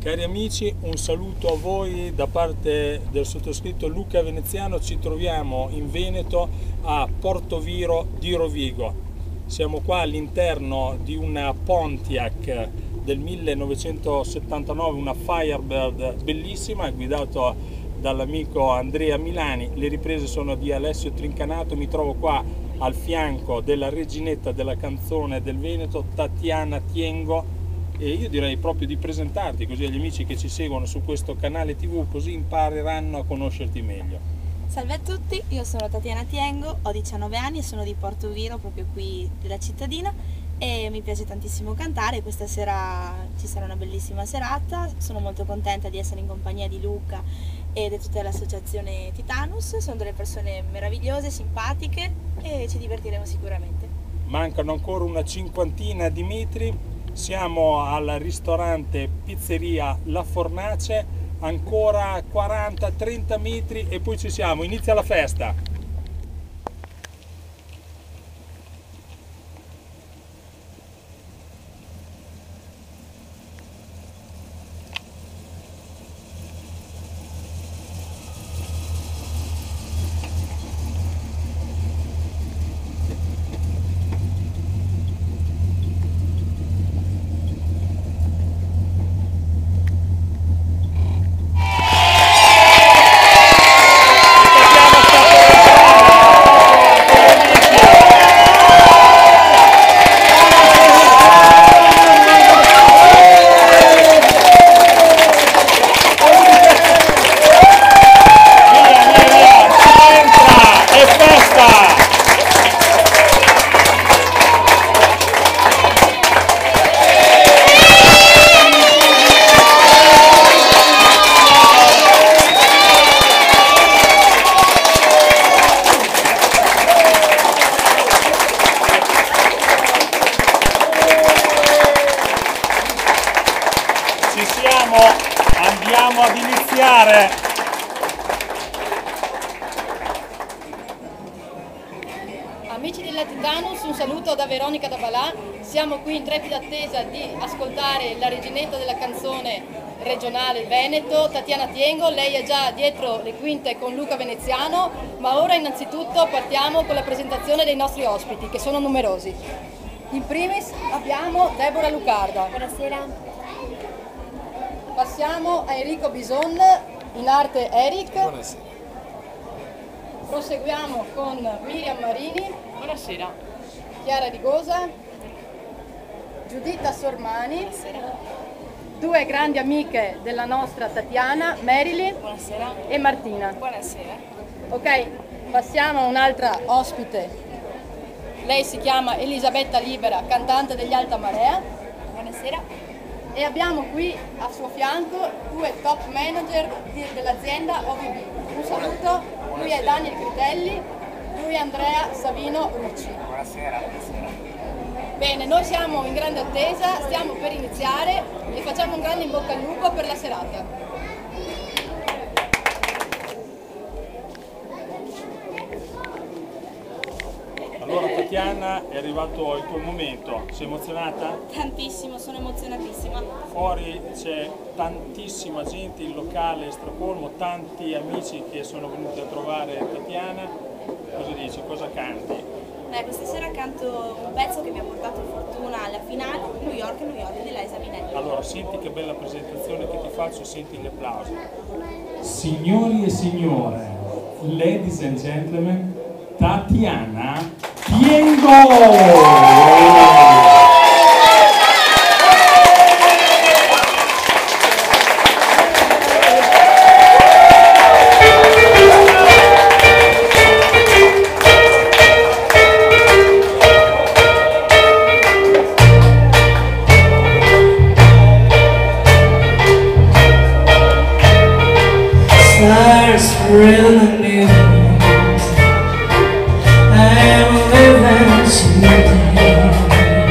Cari amici, un saluto a voi da parte del sottoscritto Luca Veneziano. Ci troviamo in Veneto a Portoviro di Rovigo. Siamo qua all'interno di una Pontiac del 1979, una Firebird bellissima, guidato dall'amico Andrea Milani. Le riprese sono di Alessio Trincanato. Mi trovo qua al fianco della reginetta della canzone del Veneto, Tatiana Tiengo, e io direi proprio di presentarti così agli amici che ci seguono su questo canale TV, così impareranno a conoscerti meglio. Salve a tutti, io sono Tatiana Tiengo, ho 19 anni e sono di Portoviro, proprio qui della cittadina, e mi piace tantissimo cantare. Questa sera ci sarà una bellissima serata, sono molto contenta di essere in compagnia di Luca e di tutta l'associazione Titanus. Sono delle persone meravigliose, simpatiche e ci divertiremo sicuramente. Mancano ancora una cinquantina di metri. Siamo al ristorante Pizzeria La Fornace, ancora 40-30 metri e poi ci siamo, inizia la festa. Andiamo ad iniziare. Amici della Titanus, un saluto da Veronica da Balà. Siamo qui in trepida attesa di ascoltare la reginetta della canzone regionale Veneto, Tatiana Tiengo. Lei è già dietro le quinte con Luca Veneziano, ma ora innanzitutto partiamo con la presentazione dei nostri ospiti, che sono numerosi. In primis abbiamo Deborah Lucarda. Buonasera. Passiamo a Enrico Bison, in arte Eric. Buonasera. Proseguiamo con Miriam Marini. Buonasera. Chiara Rigosa. Giuditta Sormani. Buonasera. Due grandi amiche della nostra Tatiana, Marilyn. Buonasera. E Martina. Buonasera. Ok, passiamo a un'altra ospite. Lei si chiama Elisabetta Libera, cantante degli Alta Marea. Buonasera. E abbiamo qui a suo fianco due top manager dell'azienda OVB. Un saluto, lui è Daniel Critelli, lui è Andrea Savino Rucci. Buonasera. Bene, noi siamo in grande attesa, stiamo per iniziare e facciamo un grande in bocca al lupo per la serata. Allora Tatiana, è arrivato il tuo momento, sei emozionata? Tantissimo, sono emozionatissima. Fuori c'è tantissima gente, il locale è stracolmo, tanti amici che sono venuti a trovare Tatiana. Cosa dici, cosa canti? Questa sera canto un pezzo che mi ha portato fortuna alla finale, New York di Liza Minnelli. Allora, senti che bella presentazione che ti faccio, senti gli applausi. Signori e signore, ladies and gentlemen, Tatiana Tiengo! I'm living today.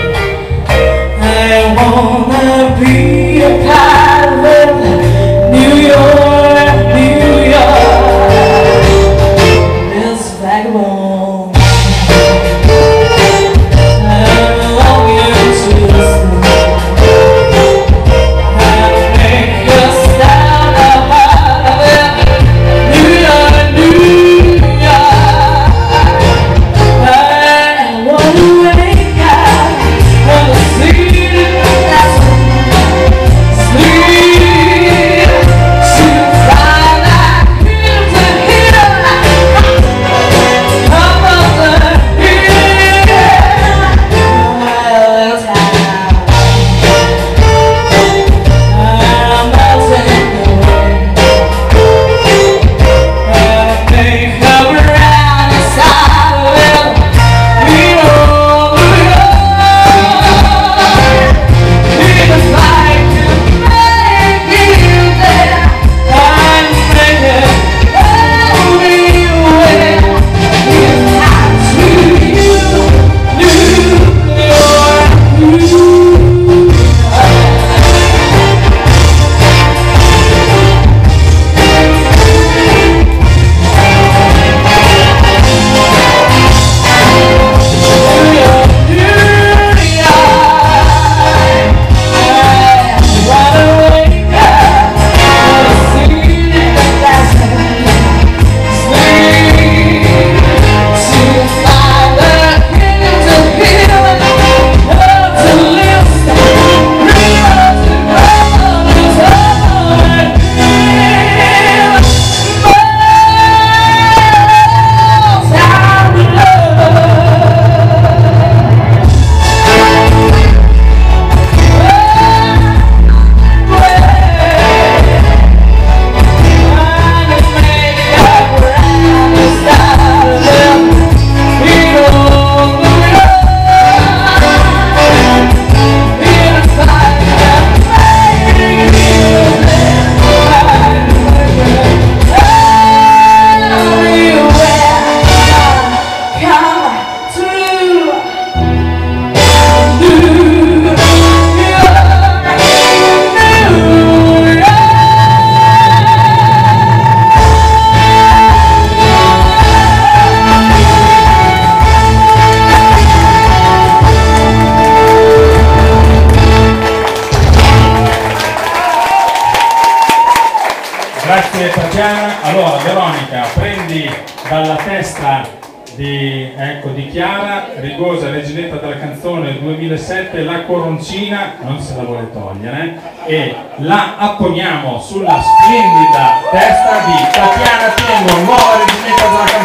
Allora Veronica, prendi dalla testa di Chiara Rigosa, reginetta della canzone 2007, la coroncina, non se la vuole togliere, e la apponiamo sulla splendida testa di Tatiana Tiengo, nuova reginetta della canzone.